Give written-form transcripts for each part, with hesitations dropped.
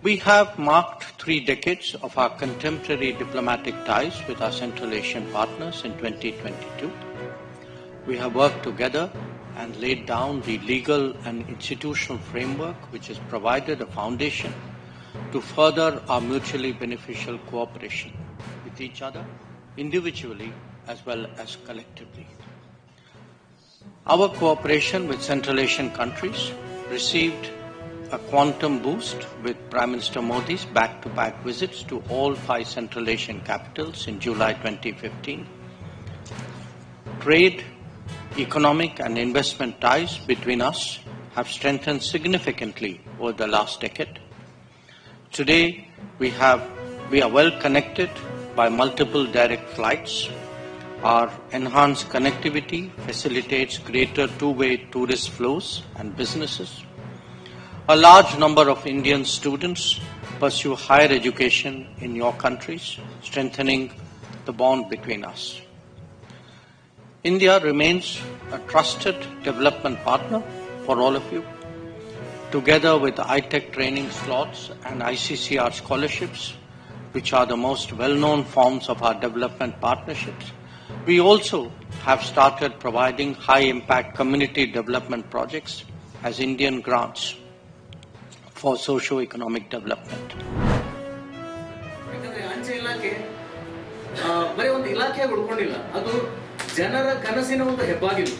We have marked 3 decades of our contemporary diplomatic ties with our Central Asian partners in 2022. We have worked together and laid down the legal and institutional framework which has provided a foundation to further our mutually beneficial cooperation with each other, individually as well as collectively. Our cooperation with Central Asian countries received a quantum boost with Prime Minister Modi's back-to-back visits to all 5 Central Asian capitals in July 2015. Trade, economic and investment ties between us have strengthened significantly over the last decade. Today, we are well connected by multiple direct flights. Our enhanced connectivity facilitates greater two-way tourist flows and businesses. A large number of Indian students pursue higher education in your countries, strengthening the bond between us. India remains a trusted development partner for all of you. Together with the iTech training slots and ICCR scholarships, which are the most well-known forms of our development partnerships, we also have started providing high-impact community development projects as Indian grants for socio-economic development. ಅಂಚೆ ಇಲಾಖೆ ಬರೀ ಒಂದು ಇಲಾಖೆ ಉಳ್ಕೊಂಡಿಲ್ಲ, ಅದು ಜನರ ಕನಸಿನ ಒಂದು ಹೆಬ್ಬಾಗಿಲು.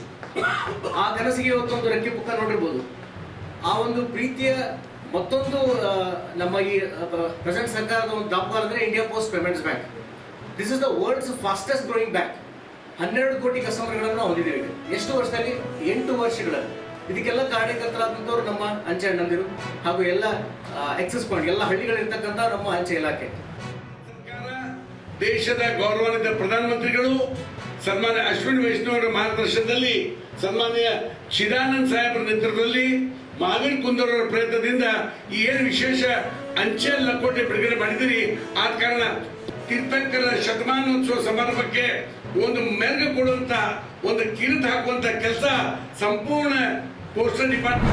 ಆ ಕನಸಿಗೆ ಇವತ್ತೊಂದು ರೆಕ್ಕೆ ಪುಕ್ಕ ನೋಡಿರ್ಬೋದು. ಆ ಒಂದು ಪ್ರೀತಿಯ ಮತ್ತೊಂದು ನಮ್ಮ ಈ ಪ್ರೆಸೆಂಟ್ ಸರ್ಕಾರದ ಒಂದು ದಾಪುಗಾಲ ಅಂದ್ರೆ India post payments bank. This is the world's fastest growing bank. 12 ಕೋಟಿ ಕಸ್ಟಮರ್ಗಳನ್ನು ಹೊಂದಿದ್ದೇವೆ. ಎಷ್ಟು ವರ್ಷದಲ್ಲಿ? 8 ವರ್ಷಗಳಲ್ಲಿ. ಇದಕ್ಕೆಲ್ಲ ಕಾರಣಕರ್ತರಾದಂಥವ್ರು ನಮ್ಮ ಅಂಚೆ ಅಣ್ಣಂದಿರು ಹಾಗೂ ಎಲ್ಲ ಎಕ್ಸೆಸ್ ಪಾಯಿಂಟ್ ಎಲ್ಲ ಹಳ್ಳಿಗಳಿರ್ತಕ್ಕಂಥ ನಮ್ಮ ಅಂಚೆ ಇಲಾಖೆ. ಸರ್ಕಾರ, ದೇಶದ ಗೌರವಾನ್ವಿತ ಪ್ರಧಾನಮಂತ್ರಿಗಳು ಸನ್ಮಾನ್ಯ ಅಶ್ವಿನಿ ವೈಷ್ಣವ್ ಅವರ ಮಾರ್ಗದರ್ಶನದಲ್ಲಿ, ಸನ್ಮಾನ್ಯ ಚಿದಾನಂದ್ ಸಾಹೇಬರ ನೇತೃತ್ವದಲ್ಲಿ, ಮಹಾವೀರ್ ಕುಂದರ್ ಅವರ ಪ್ರಯತ್ನದಿಂದ ಈ ಏನು ವಿಶೇಷ ಅಂಚೆ ಲಕೋಟೆ ಬಿಡುಗಡೆ ಮಾಡಿದಿರಿ, ಆದ ಕಾರಣ ತೀರ್ಥಂಕರ ಶತಮಾನೋತ್ಸವ ಸಮಾರಂಭಕ್ಕೆ ಒಂದು ಮೆರುಗು ಕೊಡುವಂತ, ಒಂದು ಕಿರೀಟ ಹಾಕುವಂತ ಕೆಲಸ ಸಂಪೂರ್ಣ ಪೋಸ್ಟಲ್ ಡಿಪಾರ್ಟ್ಮೆಂಟ್